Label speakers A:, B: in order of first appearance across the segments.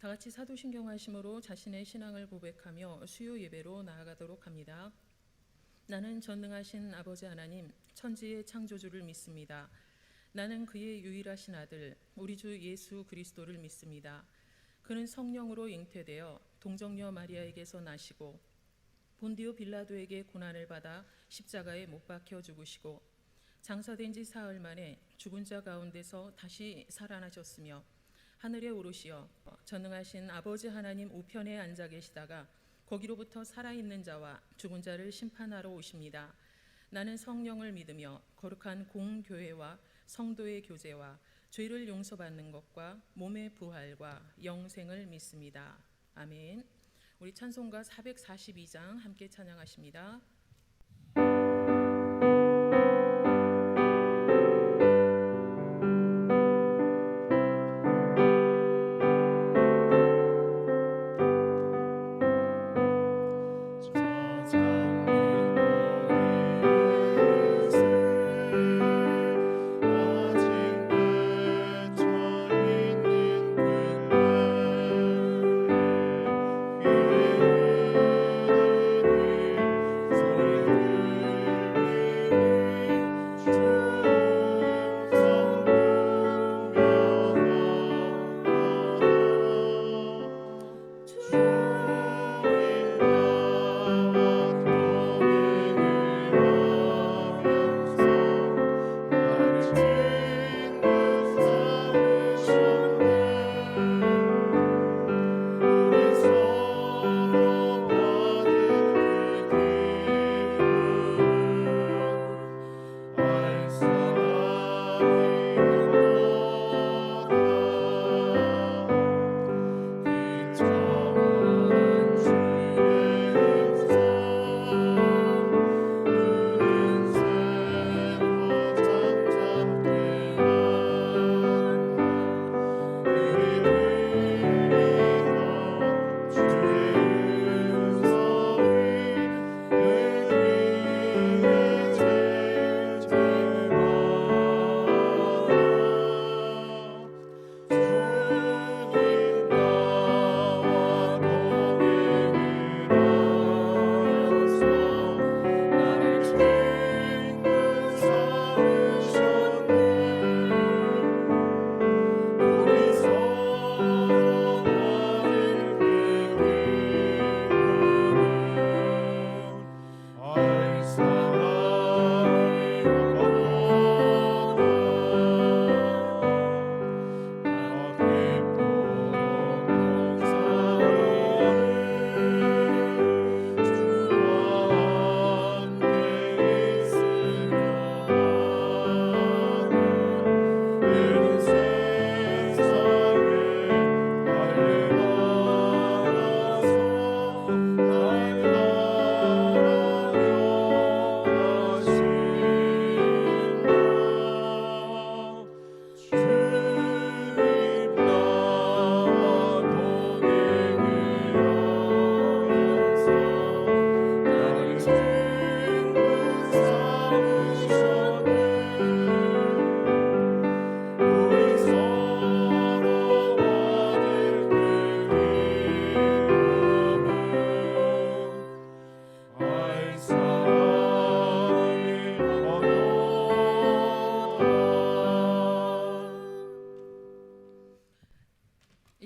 A: 다 같이 사도신경 하심으로 자신의 신앙을 고백하며 수요 예배로 나아가도록 합니다. 나는 전능하신 아버지 하나님, 천지의 창조주를 믿습니다. 나는 그의 유일하신 아들, 우리 주 예수 그리스도를 믿습니다. 그는 성령으로 잉태되어 동정녀 마리아에게서 나시고 본디오 빌라도에게 고난을 받아 십자가에 못 박혀 죽으시고 장사된 지 사흘 만에 죽은 자 가운데서 다시 살아나셨으며 하늘에 오르시어 전능하신 아버지 하나님 우편에 앉아 계시다가 거기로부터 살아있는 자와 죽은 자를 심판하러 오십니다. 나는 성령을 믿으며 거룩한 공교회와 성도의 교제와 죄를 용서받는 것과 몸의 부활과 영생을 믿습니다. 아멘. 우리 찬송가 442장 함께 찬양하십니다.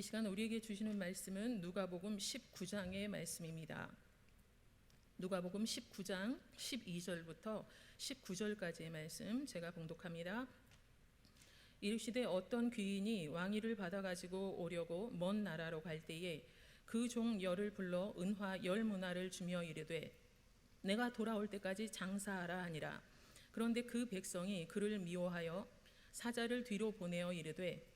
A: 이 시간 우리에게 주시는 말씀은 누가복음 19장의 말씀입니다. 누가복음 19장 12절부터 19절까지의 말씀 제가 봉독합니다. 이르시되 어떤 귀인이 왕위를 받아가지고 오려고 먼 나라로 갈 때에 그 종 열을 불러 은화 10문화를 주며 이르되 내가 돌아올 때까지 장사하라 하니라. 그런데 그 백성이 그를 미워하여 사자를 뒤로 보내어 이르되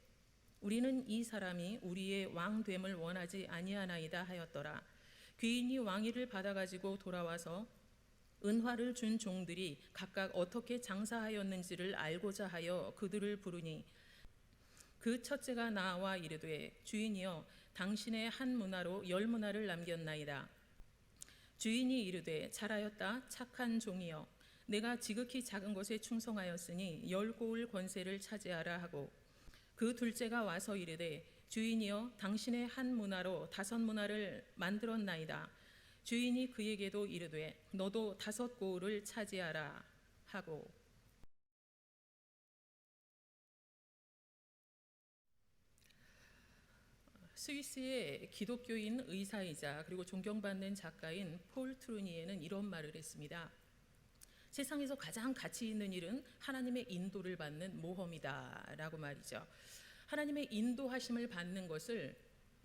A: 우리는 이 사람이 우리의 왕됨을 원하지 아니하나이다 하였더라. 귀인이 왕위를 받아가지고 돌아와서 은화를 준 종들이 각각 어떻게 장사하였는지를 알고자 하여 그들을 부르니 그 첫째가 나와 이르되 주인이여 당신의 한 문화로 10문화를 남겼나이다. 주인이 이르되 잘하였다 착한 종이여 내가 지극히 작은 것에 충성하였으니 10고을 권세를 차지하라 하고 그 둘째가 와서 이르되 주인이여 당신의 한 문화로 5문화를 만들었나이다. 주인이 그에게도 이르되 너도 5고을을 차지하라 하고. 스위스의 기독교인 의사이자 그리고 존경받는 작가인 폴 트루니에는 이런 말을 했습니다. 세상에서 가장 가치 있는 일은 하나님의 인도를 받는 모험이다 라고 말이죠. 하나님의 인도하심을 받는 것을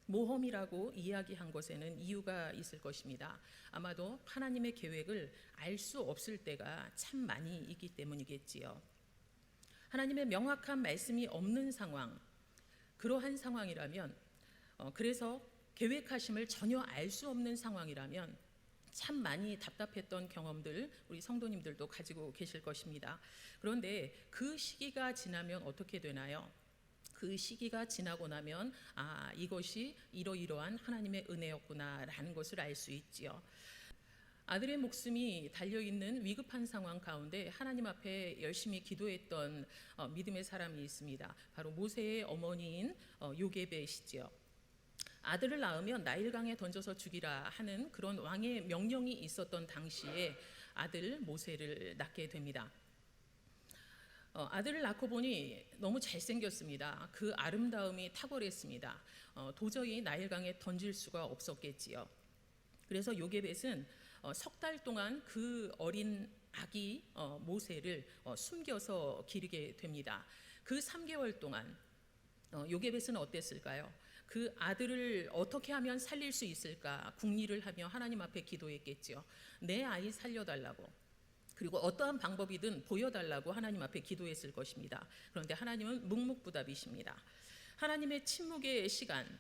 A: 모험이라고 이야기한 것에는 이유가 있을 것입니다. 아마도 하나님의 계획을 알 수 없을 때가 참 많이 있기 때문이겠지요. 하나님의 명확한 말씀이 없는 상황, 그러한 상황이라면, 그래서 계획하심을 전혀 알 수 없는 상황이라면 참 많이 답답했던 경험들 우리 성도님들도 가지고 계실 것입니다. 그런데 그 시기가 지나면 어떻게 되나요? 그 시기가 지나고 나면 이것이 이러이러한 하나님의 은혜였구나라는 것을 알 수 있지요. 아들의 목숨이 달려있는 위급한 상황 가운데 하나님 앞에 열심히 기도했던 믿음의 사람이 있습니다. 바로 모세의 어머니인 요게벳이지요. 아들을 낳으면 나일강에 던져서 죽이라 하는 그런 왕의 명령이 있었던 당시에 아들 모세를 낳게 됩니다. 아들을 낳고 보니 너무 잘생겼습니다. 그 아름다움이 탁월했습니다. 도저히 나일강에 던질 수가 없었겠지요. 그래서 요게벳은 석 달 동안 그 어린 아기 모세를 숨겨서 기르게 됩니다. 그 3개월 동안 요게벳은 어땠을까요? 그 아들을 어떻게 하면 살릴 수 있을까 궁리를 하며 하나님 앞에 기도했겠지요. 내 아이 살려달라고, 그리고 어떠한 방법이든 보여달라고 하나님 앞에 기도했을 것입니다. 그런데 하나님은 묵묵부답이십니다. 하나님의 침묵의 시간,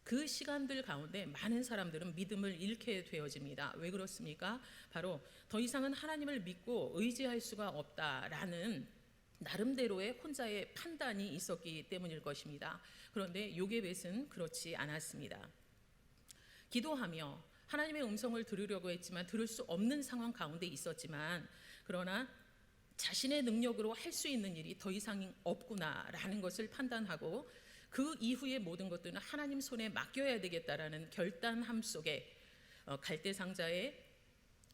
A: 그 시간들 가운데 많은 사람들은 믿음을 잃게 되어집니다. 왜 그렇습니까? 바로 더 이상은 하나님을 믿고 의지할 수가 없다라는 나름대로의 혼자의 판단이 있었기 때문일 것입니다. 그런데 요게벳은 그렇지 않았습니다. 기도하며 하나님의 음성을 들으려고 했지만 들을 수 없는 상황 가운데 있었지만, 그러나 자신의 능력으로 할 수 있는 일이 더 이상 없구나라는 것을 판단하고 그 이후의 모든 것들은 하나님 손에 맡겨야 되겠다라는 결단함 속에 갈대상자에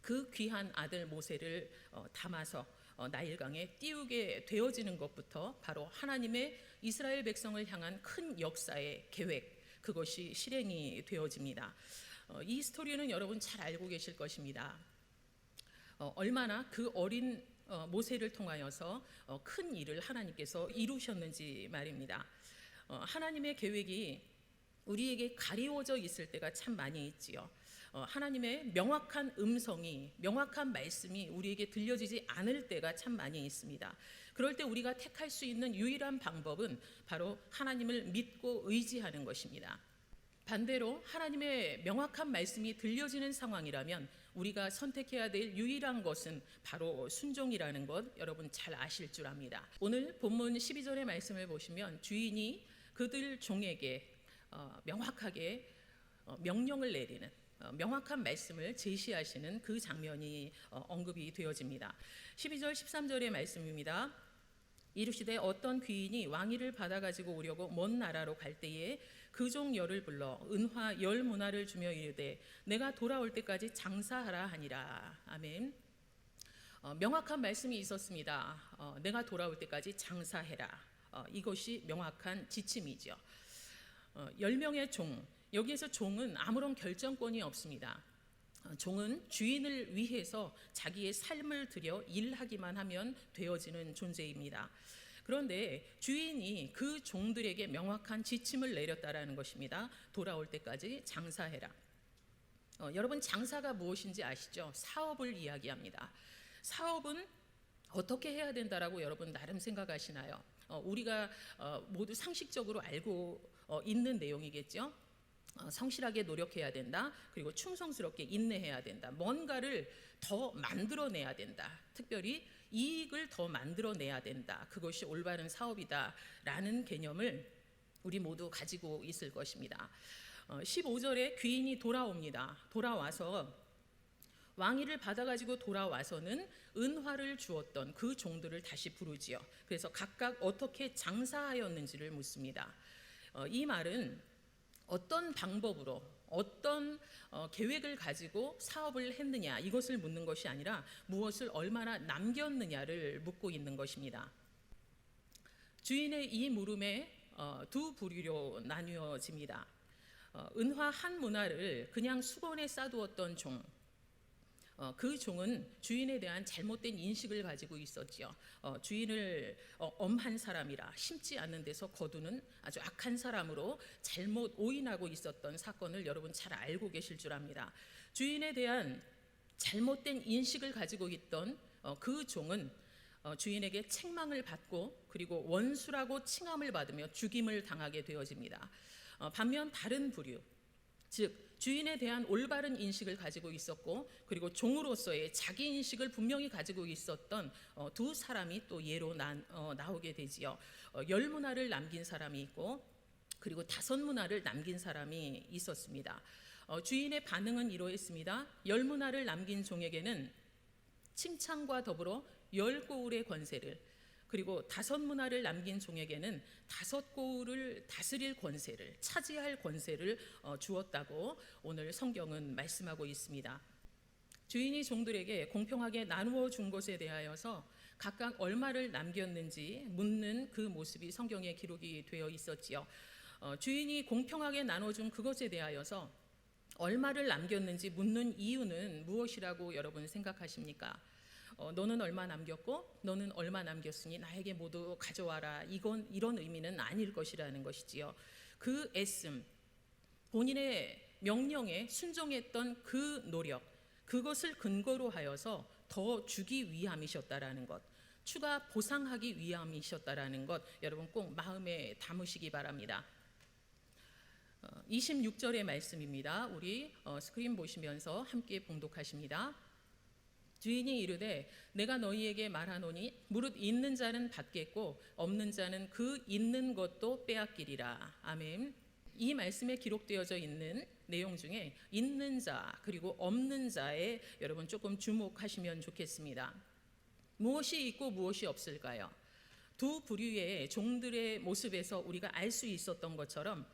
A: 그 귀한 아들 모세를 담아서 나일강에 띄우게 되어지는 것부터 바로 하나님의 이스라엘 백성을 향한 큰 역사의 계획, 그것이 실행이 되어집니다. 이 스토리는 여러분 잘 알고 계실 것입니다. 얼마나 그 어린 모세를 통하여서 큰 일을 하나님께서 이루셨는지 말입니다. 하나님의 계획이 우리에게 가리워져 있을 때가 참 많이 있지요. 하나님의 명확한 음성이, 명확한 말씀이 우리에게 들려지지 않을 때가 참 많이 있습니다. 그럴 때 우리가 택할 수 있는 유일한 방법은 바로 하나님을 믿고 의지하는 것입니다. 반대로 하나님의 명확한 말씀이 들려지는 상황이라면 우리가 선택해야 될 유일한 것은 바로 순종이라는 것 여러분 잘 아실 줄 압니다. 오늘 본문 12절의 말씀을 보시면 주인이 그들 종에게 명확하게 명령을 내리는 명확한 말씀을 제시하시는 그 장면이 언급이 되어집니다. 12절 13절의 말씀입니다. 이르시되 어떤 귀인이 왕위를 받아가지고 오려고 먼 나라로 갈 때에 그 종 열을 불러 은화 10문화를 주며 이르되 내가 돌아올 때까지 장사하라 하니라. 아멘. 명확한 말씀이 있었습니다. 내가 돌아올 때까지 장사해라. 이것이 명확한 지침이죠. 10명의 종, 여기에서 종은 아무런 결정권이 없습니다. 종은 주인을 위해서 자기의 삶을 들여 일하기만 하면 되어지는 존재입니다. 그런데 주인이 그 종들에게 명확한 지침을 내렸다라는 것입니다. 돌아올 때까지 장사해라. 여러분 장사가 무엇인지 아시죠? 사업을 이야기합니다. 사업은 어떻게 해야 된다라고 여러분 나름 생각하시나요? 우리가 모두 상식적으로 알고 있는 내용이겠죠. 성실하게 노력해야 된다. 그리고 충성스럽게 인내해야 된다. 뭔가를 더 만들어내야 된다. 특별히 이익을 더 만들어내야 된다. 그것이 올바른 사업이다라는 개념을 우리 모두 가지고 있을 것입니다. 15절에 귀인이 돌아옵니다. 돌아와서 왕위를 받아가지고 돌아와서는 은화를 주었던 그 종들을 다시 부르지요. 그래서 각각 어떻게 장사하였는지를 묻습니다. 이 말은 어떤 방법으로 어떤 계획을 가지고 사업을 했느냐 이것을 묻는 것이 아니라 무엇을 얼마나 남겼느냐를 묻고 있는 것입니다. 주인의 이 물음에 두 부류로 나뉘어집니다. 은화 한 문화를 그냥 수건에 싸두었던 종, 그 종은 주인에 대한 잘못된 인식을 가지고 있었지요. 주인을 엄한 사람이라 심지 않는 데서 거두는 아주 악한 사람으로 잘못 오인하고 있었던 사건을 여러분 잘 알고 계실 줄 압니다. 주인에 대한 잘못된 인식을 가지고 있던 그 종은 주인에게 책망을 받고 그리고 원수라고 칭함을 받으며 죽임을 당하게 되어집니다. 반면 다른 부류, 즉 주인에 대한 올바른 인식을 가지고 있었고 그리고 종으로서의 자기 인식을 분명히 가지고 있었던 두 사람이 또 예로 나오게 되지요. 10문화를 남긴 사람이 있고 그리고 5문화를 남긴 사람이 있었습니다. 주인의 반응은 이러했습니다. 10문화를 남긴 종에게는 칭찬과 더불어 10고울의 권세를, 그리고 5문화를 남긴 종에게는 5고울을 다스릴 권세를, 차지할 권세를 주었다고 오늘 성경은 말씀하고 있습니다. 주인이 종들에게 공평하게 나누어 준 것에 대하여서 각각 얼마를 남겼는지 묻는 그 모습이 성경에 기록이 되어 있었지요. 주인이 공평하게 나눠준 그것에 대하여서 얼마를 남겼는지 묻는 이유는 무엇이라고 여러분 생각하십니까? 너는 얼마 남겼고 너는 얼마 남겼으니 나에게 모두 가져와라, 이런 의미는 아닐 것이라는 것이지요. 그 애씀, 본인의 명령에 순종했던 그 노력, 그것을 근거로 하여서 더 주기 위함이셨다라는 것, 추가 보상하기 위함이셨다라는 것, 여러분 꼭 마음에 담으시기 바랍니다. 26절의 말씀입니다. 우리 스크린 보시면서 함께 봉독하십니다. 주인이 이르되 내가 너희에게 말하노니 무릇 있는 자는 받겠고 없는 자는 그 있는 것도 빼앗기리라. 아멘. 이 말씀에 기록되어져 있는 내용 중에 있는 자 그리고 없는 자에 여러분 조금 주목하시면 좋겠습니다. 무엇이 있고 무엇이 없을까요? 두 부류의 종들의 모습에서 우리가 알 수 있었던 것처럼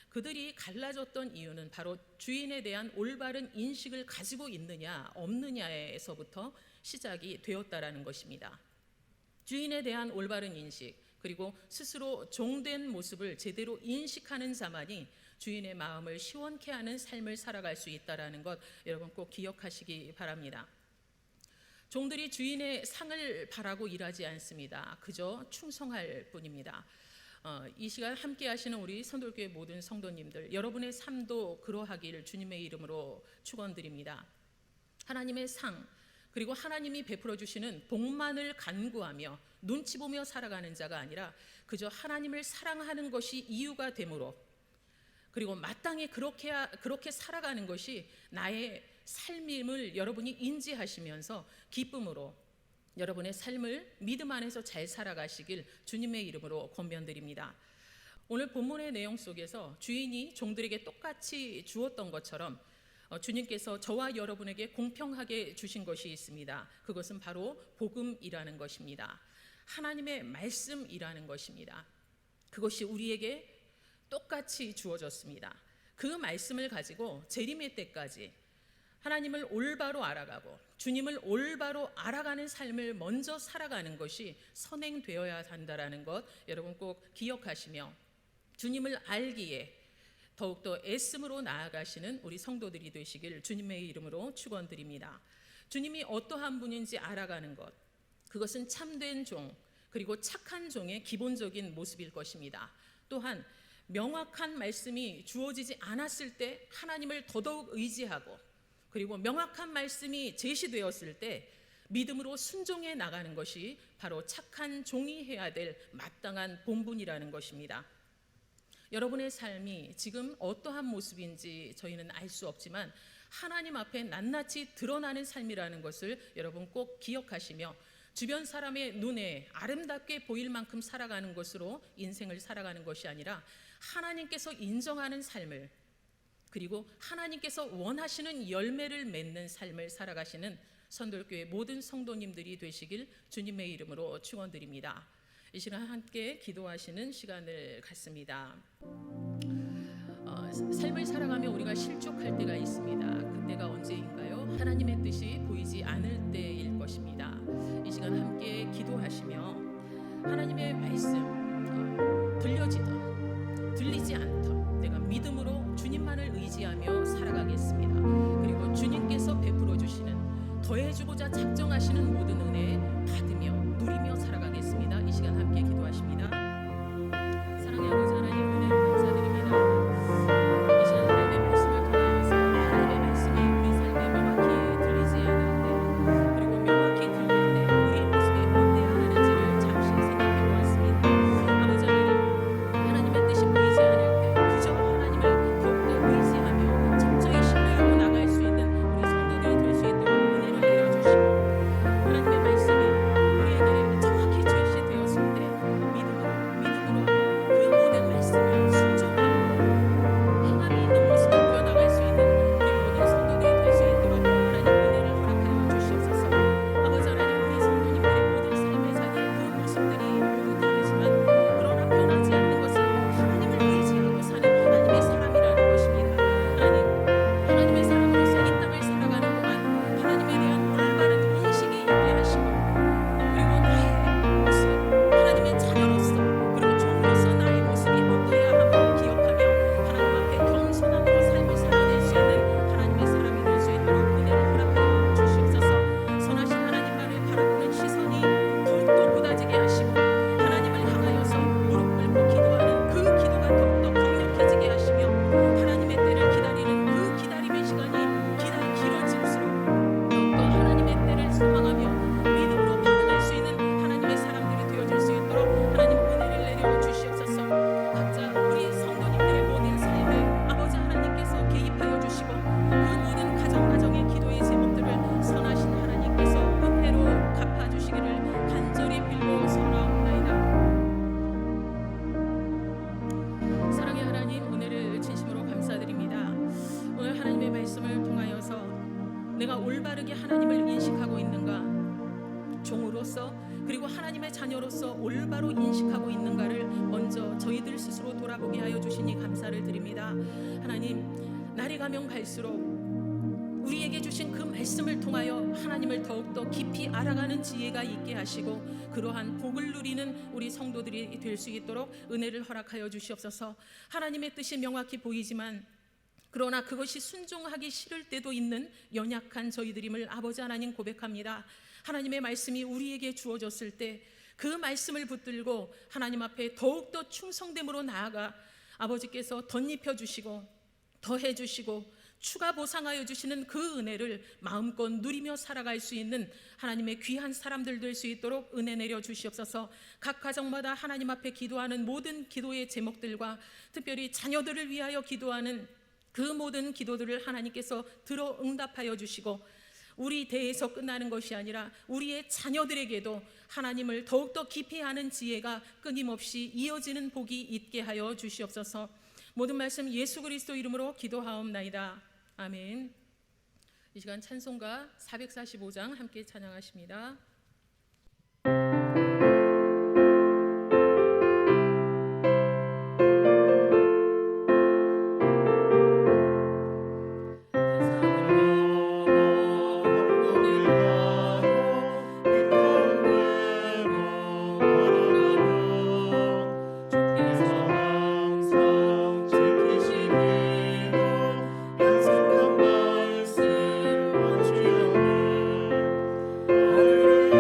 A: 그들이 갈라졌던 이유는 바로 주인에 대한 올바른 인식을 가지고 있느냐 없느냐에서부터 시작이 되었다라는 것입니다. 주인에 대한 올바른 인식, 그리고 스스로 종된 모습을 제대로 인식하는 자만이 주인의 마음을 시원케 하는 삶을 살아갈 수 있다라는 것 여러분 꼭 기억하시기 바랍니다. 종들이 주인의 상을 바라고 일하지 않습니다. 그저 충성할 뿐입니다. 이 시간 함께 하시는 우리 선돌교회 모든 성도님들, 여러분의 삶도 그러하기를 주님의 이름으로 축원드립니다. 하나님의 상, 그리고 하나님이 베풀어 주시는 복만을 간구하며 눈치 보며 살아가는 자가 아니라 그저 하나님을 사랑하는 것이 이유가 되므로, 그리고 마땅히 그렇게 살아가는 것이 나의 삶임을 여러분이 인지하시면서 기쁨으로 여러분의 삶을 믿음 안에서 잘 살아가시길 주님의 이름으로 권면드립니다. 오늘 본문의 내용 속에서 주인이 종들에게 똑같이 주었던 것처럼 주님께서 저와 여러분에게 공평하게 주신 것이 있습니다. 그것은 바로 복음이라는 것입니다. 하나님의 말씀이라는 것입니다. 그것이 우리에게 똑같이 주어졌습니다. 그 말씀을 가지고 재림의 때까지 하나님을 올바로 알아가고 주님을 올바로 알아가는 삶을 먼저 살아가는 것이 선행되어야 한다라는 것 여러분 꼭 기억하시며 주님을 알기에 더욱더 애씀으로 나아가시는 우리 성도들이 되시길 주님의 이름으로 축원드립니다. 주님이 어떠한 분인지 알아가는 것, 그것은 참된 종 그리고 착한 종의 기본적인 모습일 것입니다. 또한 명확한 말씀이 주어지지 않았을 때 하나님을 더더욱 의지하고, 그리고 명확한 말씀이 제시되었을 때 믿음으로 순종해 나가는 것이 바로 착한 종이 해야 될 마땅한 본분이라는 것입니다. 여러분의 삶이 지금 어떠한 모습인지 저희는 알 수 없지만 하나님 앞에 낱낱이 드러나는 삶이라는 것을 여러분 꼭 기억하시며 주변 사람의 눈에 아름답게 보일 만큼 살아가는 것으로 인생을 살아가는 것이 아니라 하나님께서 인정하는 삶을, 그리고 하나님께서 원하시는 열매를 맺는 삶을 살아가시는 선돌교회 모든 성도님들이 되시길 주님의 이름으로 축원드립니다. 이 시간 함께 기도하시는 시간을 갖습니다. 삶을 살아가며 우리가 실족할 때가 있습니다. 그때가 언제인가요? 하나님의 뜻이 보이지 않을 때일 것입니다. 이 시간 함께 기도하시며 하나님의 말씀 들려지던 들리지 않던 내가 믿음으로 주님만을 의지하며 살아가겠습니다. 그리고 주님께서 베풀어 주시는 더해주고자 작정하시는 모든 은혜 받으며 누리며 살아가겠습니다. 이 시간 함께 기도하십니다. 사랑의 아버지 하나님, 은혜를 감사드립니다. 이 시간 하나님의 말씀을 통하여서 하나님의 말씀이 우리 삶에 명확히 들리지 않을 때, 그리고 명확히 들릴 때 우리의 모습이 어때야 하는지를 잠시 생각해 보았습니다. 아버지 하나님, 하나님의 뜻이 보이지 않을 때 그저 하나님을 더욱더 의지하며 철저히 신뢰하고 나갈 수 있는 우리 성도들이 될 수 있도록 은혜를 내려주시고, 하나님의 말씀이 우리에게 정확히 제시되었을 때 믿음으로 그 모든 말씀을 순종하고 행함이 있는 모습을 보여나갈 수 있는 우리 모든 성도들이 될 수 있도록 하나님 은혜를 허락하여 주시옵소서. 아버지 하나님, 우리 성도님들의 모든 삶의 자리에 그 모습들이 모두 다르지만 그러나 변하지 않는 것은 하나님을 의지하고 사는 하나님의 사람이라는 것입니다. 하나님의 사람으로서 이 땅을 살아가는 동안 하나님에 대한 올바른 인식이 있게 하시고, 그리고 나의 모습, 하나님의 자녀로서 그리고 종으로서 나의 모습이 어떠해야 함을 기억하며 하나님 앞에 겸손함으로 삶을 살아낼 수 있는 하나님의 사람이 될 수 있도록 은혜를 허락하여 주시옵소서. 선하신 하나님만을 바라보는 시선이 더욱더 굳어지게 하시고, 하나님을 향하여서 무릎 꿇고 기도하는 그 기도가 더욱더 강력해지게 하시며, 하나님의 때를 기다리는 그 기다림의 시간이 길어질수록 더욱더 하나님의 때를 소망하며 믿음으로 반응할 수 있는 하나님의 사람들이 되어질 수 있도록 하나님 은혜를 내려 주시옵소서. 각자 우리 성도님들의 모든 삶에 아버지 하나님께서 개입하여 주시고, 그 모든 가정의 기도의 제목들을 선하신 하나님께서 은혜로 갚아주시기를 간절히 빌고 소원하옵나이다. 사랑의 하나님, 은혜를 진심으로 감사드립니다. 오늘 하나님의 말씀을 통하여서 내가 올바르게 하나님을 인식하고 있는가, 종으로서 그리고 하나님의 자녀로서 올바로 인식하고 있는가를 먼저 저희들 스스로 돌아보게 하여 주시니 감사를 드립니다. 하나님, 날이 가면 갈수록 우리에게 주신 그 말씀을 통하여 하나님을 더욱더 깊이 알아가는 지혜가 있게 하시고, 그러한 복을 누리는 우리 성도들이 될 수 있도록 은혜를 허락하여 주시옵소서. 하나님의 뜻이 명확히 보이지만 그러나 그것이 순종하기 싫을 때도 있는 연약한 저희들임을 아버지 하나님 고백합니다. 하나님의 말씀이 우리에게 주어졌을 때 그 말씀을 붙들고 하나님 앞에 더욱더 충성됨으로 나아가 아버지께서 덧입혀 주시고 더해 주시고 추가 보상하여 주시는 그 은혜를 마음껏 누리며 살아갈 수 있는 하나님의 귀한 사람들 될 수 있도록 은혜 내려 주시옵소서. 각 가정마다 하나님 앞에 기도하는 모든 기도의 제목들과 특별히 자녀들을 위하여 기도하는 그 모든 기도들을 하나님께서 들어 응답하여 주시고, 우리 대에서 끝나는 것이 아니라 우리의 자녀들에게도 하나님을 더욱더 깊이 아는 지혜가 끊임없이 이어지는 복이 있게 하여 주시옵소서. 모든 말씀 예수 그리스도 이름으로 기도하옵나이다. 아멘. 이 시간 찬송가 445장 함께 찬양하십니다.
B: Hallelujah.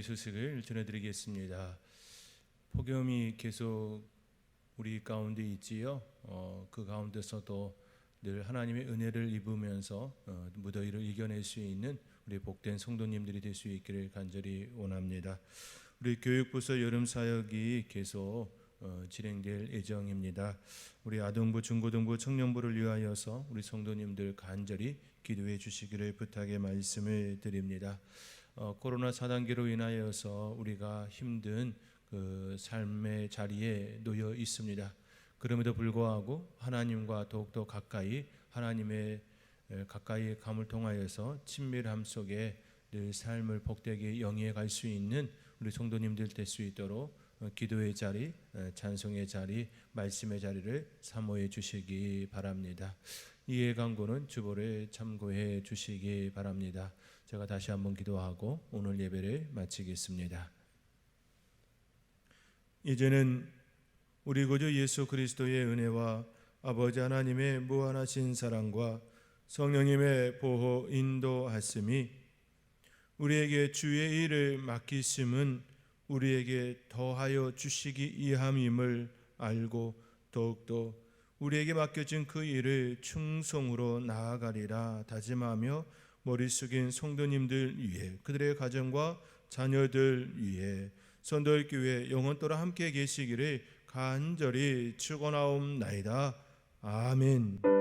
B: 소식을 전해드리겠습니다. 폭염이 계속 우리 가운데 있지요. 그 가운데서도 늘 하나님의 은혜를 입으면서 무더위를 이겨낼 수 있는 우리 복된 성도님들이 될 수 있기를 간절히 원합니다. 우리 교육부서 여름 사역이 계속 진행될 예정입니다. 우리 아동부, 중고등부, 청년부를 위하여서 우리 성도님들 간절히 기도해 주시기를 부탁의 말씀을 드립니다. 코로나 4단계로 인하여서 우리가 힘든 그 삶의 자리에 놓여 있습니다. 그럼에도 불구하고 하나님과 더욱더 가까이 하나님의 가까이 감을 통하여서 친밀함 속에 늘 삶을 복되게 영위해 갈 수 있는 우리 성도님들 될 수 있도록 기도의 자리, 찬송의 자리, 말씀의 자리를 사모해 주시기 바랍니다. 이해 강구는 주보를 참고해 주시기 바랍니다. 제가 다시 한번 기도하고 오늘 예배를 마치겠습니다. 이제는 우리 구주 예수 그리스도의 은혜와 아버지 하나님의 무한하신 사랑과 성령님의 보호 인도하심이 우리에게 주의 일을 맡기심은 우리에게 더하여 주시기 이함임을 알고 더욱더 우리에게 맡겨진 그 일을 충성으로 나아가리라 다짐하며 머리 숙인 성도님들 위해 그들의 가정과 자녀들 위해 선도교회 영원토록 함께 계시기를 간절히 축원하옵나이다. 아멘.